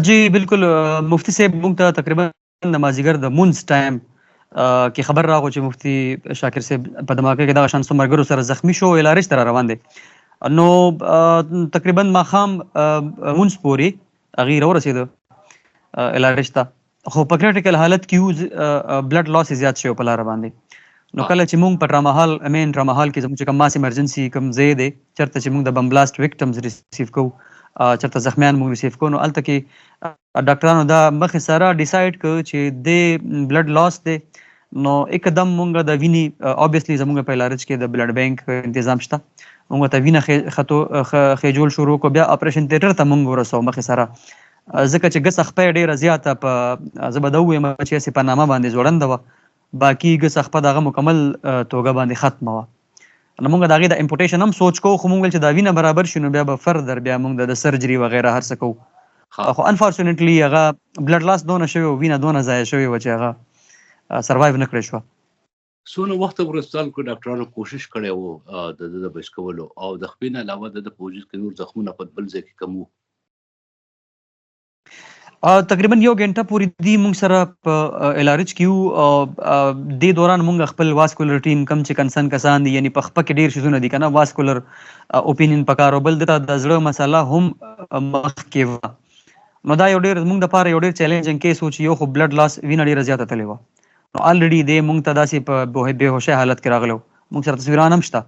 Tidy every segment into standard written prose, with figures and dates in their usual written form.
جی بالکل مفتی صاحب موږ ته تقریبا د مازدیګر د مونځ ټایم کې خبر راغو چې مفتی شاکر صاحب په دماکه کې دغه شان څو ملګرو سره زخمی شو الارش ته روان دي. نو تقریبا ماښام مونځ پورې هغې راورسېده الارش ته، خو په کریټیکل حالت کې یو بلډ لاس زیات شوی په لاره باندې. نو کله چې موږ په ډراما هال مین ډراما هال کې زموږ چې کوم ماس ایمرجنسي کوم ځای دی چېرته چې موږ د بم بلاست وکټمز ریسیو کوو، چېرته زخمیان موږ ریسیو کوو، نو هلته کې ډاکټرانو دا مخې سره ډیسایډ کړ چې د بلډ لاس دی. نو اکدم موږ د وینې اوبویسلی زموږ په الارج کې د بلډ بینک تنظیم شته، موږ ته وینه خېجول شروع کړو، بیا اپریشن تیټر ته موږ ورسوو مخې سره، ځکه چې ګس خپه ډېره زیاته په زه به دا ووایم چې هسې په نامه باندې ځوړنده وه، باقي ګس خپه د هغه مکمل توګه باندې ختمه وه. نو موږ د هغې د امپورټیشن هم سوچ کوو، خو موږ ویل چې دا وینه برابر شي نو بیا به فردر بیا موږ د سرجري وغیره هر څه کوو. خو انفارچونیټلی هغه بلډ لاس دونه شوی و، وینه دونه ضایع شوې وه چې هغه سروایو نه کړی شوه. څونه وخت وروسته کو ډاکټرانو کوشش کړی و د بچ کولو، او د خپې نه علاوه د په وجود کې نور زخمونه په بل ځای کې کم وو؟ تقریبا 1 غنټه پورې دی موږ سره په الارج کې وو. دې دوران موږ خپل واسکولر ټیم کم چې کنسرن کسان دي، یعنی په خپه کې ډېر شیزونه دي که نه، واسکولر اوپینین پکار، او بل دته د زړه مسله هم مخکې وه. نو دا یو ډېر زموږ دپاره یو ډېر چیلنجنګ کیس و چې یو خو بلډ لاس وینه ډېره زیاته تلې وه، نو الریډي دی موږ ته داسې په بېهوشۍ حالت کې راغلی و، موږ سره تصویران هم شته.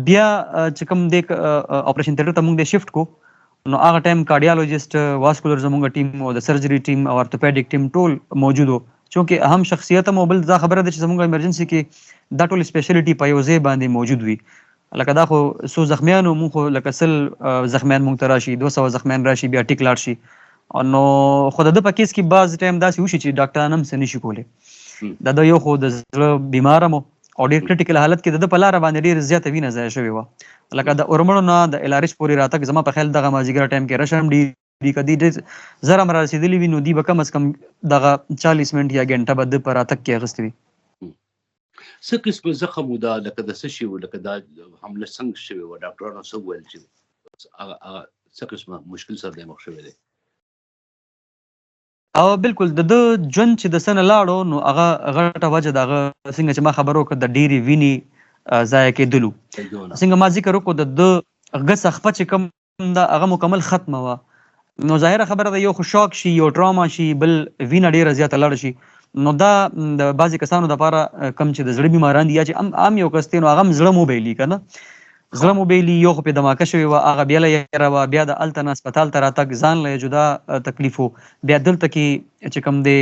بیا چې کوم دی اپریشن تیټر ته موږ دی شفټ کو، نو هغه ټایم کارډیالوجسټ، واسکولر زموږ ټیم او د سرجري ټیم او ارتوپیډیک ټیم ټول موجود وو، چونکې اهم شخصیت هم او بل دا خبره ده چې زموږ ایمرجنسي کې دا ټول سپیشلټي په یو ځای باندې موجود وي. لکه دا خو څو زخمیانو موږ خو لکه 100 زخمیان موږ ته راشي، 200 زخمیان راشي، بیا ټیک لاړ شي. نو خو د ده په کیس کې بعض ټایم داسې وشي چې ډاکټران هم څه نشي کولی. دا د یو خو د زړه بیمار هم او ډېر کریټیکل حالت کې د ده په لاره باندې ډېر زیاته وینه ضایع شوې وه. لکه د اورمړو نه د الارش پورې راتګ زما په خیال دغه مازدیګر ټایم کې رش هم ډېر که دی ډېر زر هم را رسېدلي وي، نو دوی به کم از کم دغه 40 منټ یا غنټه به ده په راتګ کې اخیستې وي. څه قسم زخم و دا، لکه د څه شي و، لکه دا حمله څنګه شوې وه؟ ډاکټرانو څه وویل چې څه قسمه مشکل سره دی مخ شوی دی؟ بالکل د ده ژوند چې د څه نه لاړو، نو هغه غټه وجه د هغه څنګه چې ما خبر وکړه د ډېرې وینې ضایع کېدلو. څنګه ما ذکر وکړو د ده ګس خپه چې کوم ده هغه مکمل ختمه وه، نو ظاهره خبره ده یو خو شاک شي، یو ټراما شي، بل وینه ډېره زیاته لاړه شي. نو دا د بعضې کسانو دپاره کم چې د زړه بیماران دي یا چې عام یو کس دی، نو هغه هم زړه موبیلي که نه، زړه موبیلي، یو خو پې دماکه شوې وه، هغه بیا له یېره وه، بیا د هلته نه هسپتال ته راتګ ځان له جدا تکلیف و، بیا دلته کې چې کوم دی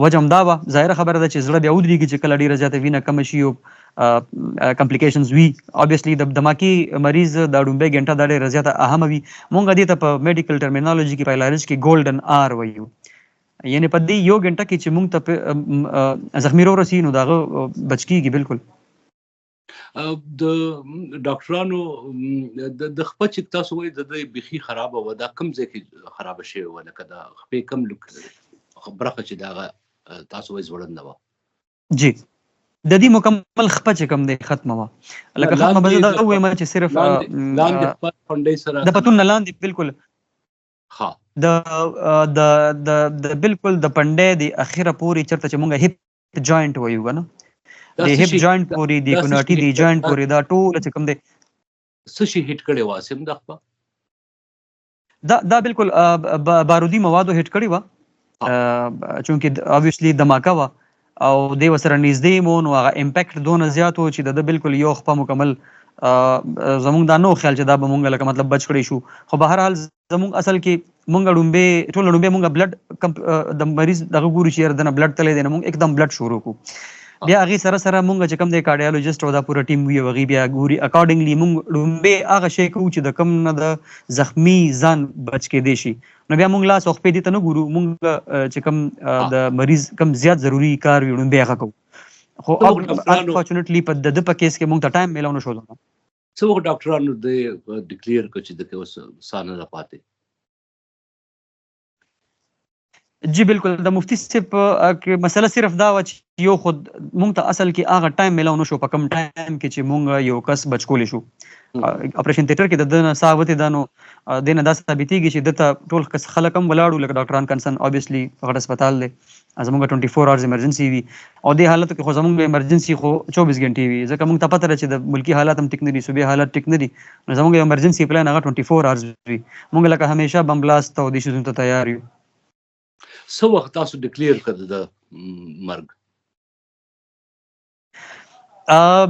وجه همدا وه. ظاهره خبره ده چې زړه بیا ودرېږي چې کله ډېره زیاته وینه کمه شي او کمپلیکیشنز وي. اوبویسلی د دماکي مریض د ډومبۍ غنټه دا ډېره زیاته اهمه وي. مونږ دې ته په میډیکل ټرمینالوجي کې په الارج کې ګولډن آر وایو، یعنی په دې 1 غنټه کې چې مونږ ته زخمي راورسي نو د هغه بچ کېږي. بالکل د ډاکټرانو د خپه چې تاسو وایي د ده بیخي خرابه وه، دا کوم ځای کې خرابه شوې وه؟ لکه د خپې کوم برخه چې د هغه تاسو وایي ځوړنده وه؟ جی د دې مکمل خپه چې کوم دی ختمه وه. لکه ختمه به زه دا ووایم چې صرف لاندې خپه پنډۍ سره د پتون نه لاندې بالکل د بالکل د پنډۍ د اخره پورې چېرته چې مونږ هپ جوینټ وایو که نه، د هپ جوینټ پورې، د کوناټي د جوینټ پورې، دا ټوله چې کوم دی څه شي هیټ کړی وه؟ سیم د خپه دا بالکل بارودي موادو هیټ کړې وه، چونکې اوبویسلی دماکه وه او دی ورسره نږدې مو، نو هغه امپیکټ دونه زیات و چې د ده بالکل یو خپه مکمل زمونږ دا نه خیال چې دا به مونږ لکه مطلب بچ کړی شو. خو به هر حال زمونږ اصل کې مونږ ډومبۍ ټوله ډومبۍ مونږ بلډ د مریض دغه ګورو چې یاره دنه بلډ تللی دی، نو مونږ एकदम بلډ شروع کړو. بیا هغې سره سره مونږ چې کوم دی کارډیالوجسټ او دا پوره ټیم وي، هغې بیا ګوري اکارډنګلی مونږ ډومبۍ هغه شی کوو چې د کوم نه د زخمي ځان بچ کېدی شي. نو بیا مونږ لاس او خپې دې ته نه ګورو، مونږ چې کوم د مریض کوم زیات ضروري کار وي ډومبۍ هغه کوو. خو انفارچونیټلی په د ده په کیس کې مونږ ته ټایم میلاو نه شو. څه وخت ډاکټرانو د ډکلیئر کړ چې د کې اوس ساه نه ده پاتې؟ جی بالکل د مفتي صاحب کې مسله صرف دا و چې یو خود مونږ ته اصل کې هغه ټایم ملاو نشو په کم ټایم کې چې مونږ یو کس بچ کولی شو اپریشن تیټر کې د دنه ساوته دانو دنه دا ثابتېږي چې دته ټول کس خلک هم ولاړو لکه ډاکټران کنسن اوبویسلی غټ هسپتال دی زموږ 24 اورز ایمرجنسي وي او د حالت کې خو زموږ ایمرجنسي خو 24 غنټې وي ځکه مونږ ته پته راځي د ملکی حالات هم ټیک نه دي صوبې حالات ټیک نه دي زموږ ایمرجنسي پلان هغه 24 اورز وي مونږ لکه همیشه بم بلاست او د شي ته تیار یو سو وخت تاسو ډیکلیئر کړل د مرګ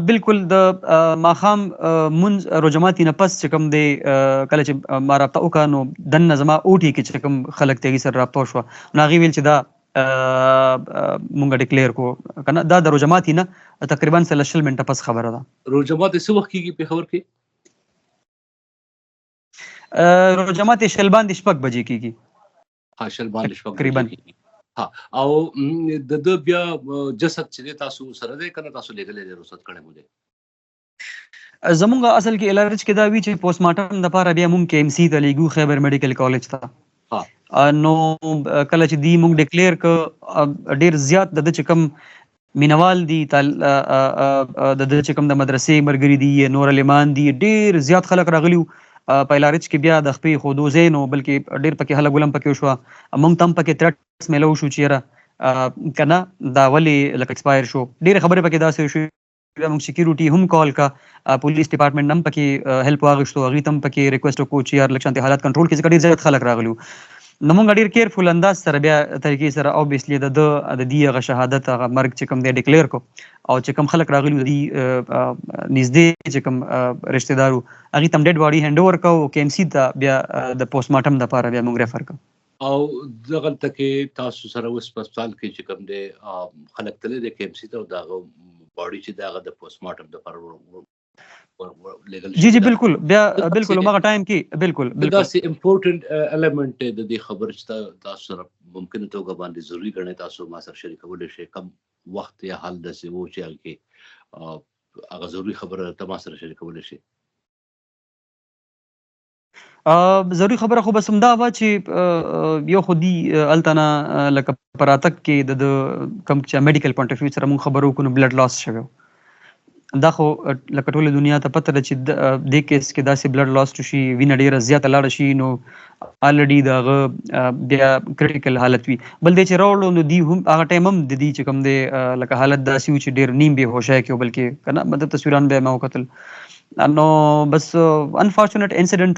بالکل د ماخام منز روجماتي نه پس چې کوم دی کله چې ما رابطه وکړه نو دنه زما اوټي کې چې کوم خلک تیږي سره رابطه شو نو هغې ویل چې دا مونږ ډیکلیئر کو کنه دا د روجماتي نه تقریبا 30 منټه پس خبره ده روجماتي څه وخت کېږي په خبر کې روجماتي شلبان د شپږ بجې کېږي شلبان شپږ تقریبا او د بیا جسد چې تاسو سره ده کنه تاسو لګلې د رخصت کړه مو ده زمونږ اصل کې الارج کې دا وی چې پوسټ مارټم د پاره بیا مونږ کې ام سی ته لګو خیبر میډیکل کالج ته نو کله چې دی مونږ ډیکلیئر ک ډیر زیات د چکم مینوال دي د چکم د مدرسې مرګري دي نور لیمان دي ډیر زیات خلک راغلیو په الارج کې بیا د خپې خودو زینو بلکې ډیر پکې هله ګلم پکې شو مونږ تم پکې ترټس ملو شو چیرې کنه دا ولی لک ایکسپایر شو ډیر خبره پکې دا شو موږ سکیورټي هم کال کا پولیس ډپارټمنټ نم پکې هیلپ واغښتو هغه تم پکې ریکوست وکړو چې یار لکشانتي حالات کنټرول کې ډیر زیات خلک راغلیو نو مونږ ډیر کیرفول انداز سره بیا طریقې سره اوبویسلی د دې غ شهادت غ مرګ چې کوم دی ډیکلیئر کو او چې کوم خلک راغلیو دی نږدې چې کوم رشتہ دارو هغه تم ډیډ باډي هاند اوور کو کې ام سی ته بیا د پوسټ مارټم د لپاره بیا مونږ ریفر کو او دغه تکي تاسو سره اوس په هسپتال کې چې کوم دی خلک تل د کې ام سی ته دغه باډي چې دغه د پوسټ مارټم د لپاره جی جی بالکل بیا بالکل هغه ټایم کې بالکل دا سي امپورټنت الیمنٹ د دې خبر چې تاسو سره ممکن توګه باندې ضروری ګڼئ تاسو ما سره شریکول شي کم وخت یا حل د سی وو چې کې هغه ضروری خبره تاسو سره شریکول شي ضروری خبره خو بس همدا وا چې یو خودي التنا لکه پراتک کې د کم چې میډیکل پوینټ اف ویو سره مون خبرو کو نو بلډ لاس شوی دا خو لکه ټول دنیا ته پته ده چې د کیس کې داسې بلډ لاس شي وینه ډیره زیاته لاړ شي نو الریډي دا بیا کریټیکل حالت وي بل د چې راوړو نو دی هم هغه ټایم هم د دې چې کوم دی لکه حالت داسې و چې ډیر نیم به هوښه کې بلکې کنه مدد تصویران به ما وکتل نو بس انفورچونټ انسیډنټ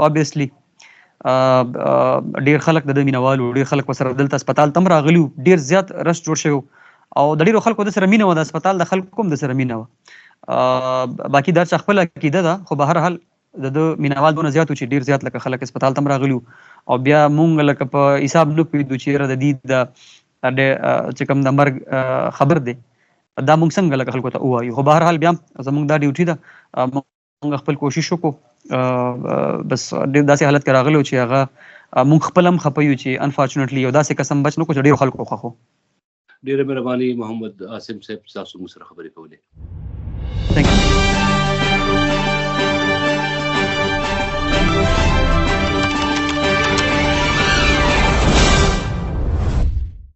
اوبویسلی ډیر خلک د مینوالو ډیر خلک وسره دلته هسپتال تم راغلیو ډیر زیات رش جوړ شوی او د ډیرو خلکو د سره مینه و د هسپتال د خلکو هم د سره مینه و باقي دا چې خپل عقیده ده خو به هر حال د مینوال دونه زیات چې ډیر زیات لکه خلک هسپتال تم راغلیو او بیا مونږ لکه په حساب نه پوهېدو چې د دې د چې کوم د مرګ خبر دی دا مونږ څنګه لکه خلکو ته ووایو خو به هر حال بیا زمونږ دا ډیوټي ده مونږ خپل کوشش وکړو بس ډیر داسې حالت کې راغلو چې هغه مونږ خپل هم خپیو چې انفارچونټلی یو داسې قسم بچ نو کو چې ډیر خلکو خوښو ډیره مهرباني محمد عاصم صاحب تاسو سره خبرې کولې